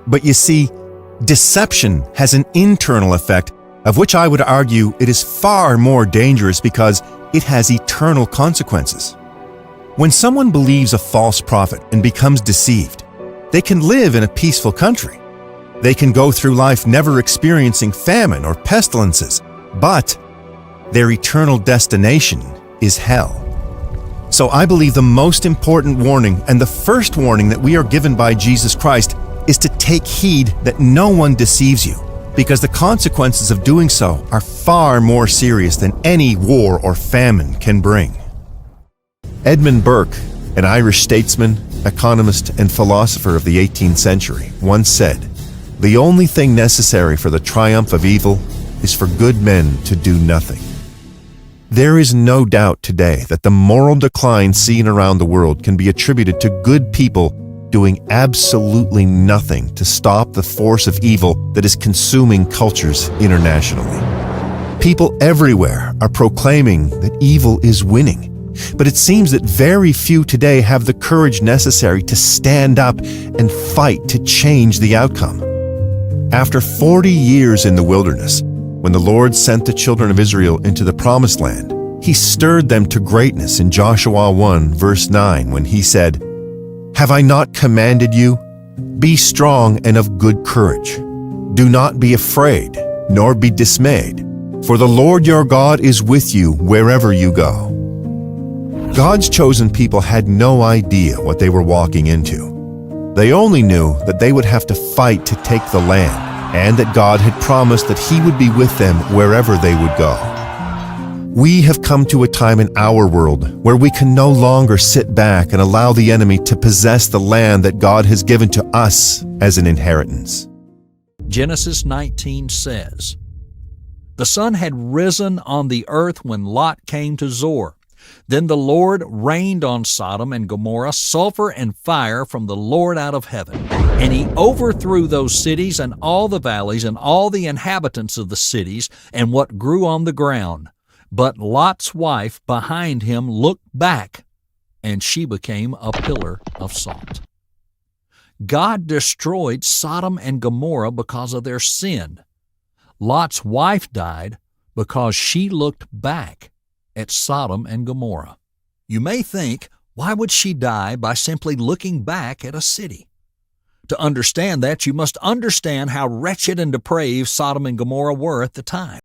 But you see, deception has an internal effect of which I would argue it is far more dangerous because it has eternal consequences. When someone believes a false prophet and becomes deceived, they can live in a peaceful country. They can go through life never experiencing famine or pestilences, but their eternal destination is hell. So I believe the most important warning and the first warning that we are given by Jesus Christ is to take heed that no one deceives you, because the consequences of doing so are far more serious than any war or famine can bring. Edmund Burke, an Irish statesman, economist, and philosopher of the 18th century, once said, "The only thing necessary for the triumph of evil is for good men to do nothing." There is no doubt today that the moral decline seen around the world can be attributed to good people doing absolutely nothing to stop the force of evil that is consuming cultures internationally. People everywhere are proclaiming that evil is winning, but it seems that very few today have the courage necessary to stand up and fight to change the outcome. After 40 years in the wilderness, when the Lord sent the children of Israel into the Promised Land, He stirred them to greatness in Joshua 1, verse 9, when He said, "Have I not commanded you? Be strong and of good courage. Do not be afraid, nor be dismayed, for the Lord your God is with you wherever you go." God's chosen people had no idea what they were walking into. They only knew that they would have to fight to take the land, and that God had promised that He would be with them wherever they would go. We have come to a time in our world where we can no longer sit back and allow the enemy to possess the land that God has given to us as an inheritance. Genesis 19 says, "The sun had risen on the earth when Lot came to Zoar. Then the Lord rained on Sodom and Gomorrah sulfur and fire from the Lord out of heaven. And He overthrew those cities and all the valleys and all the inhabitants of the cities and what grew on the ground. But Lot's wife behind him looked back, and she became a pillar of salt." God destroyed Sodom and Gomorrah because of their sin. Lot's wife died because she looked back at Sodom and Gomorrah. You may think, why would she die by simply looking back at a city? To understand that, you must understand how wretched and depraved Sodom and Gomorrah were at the time.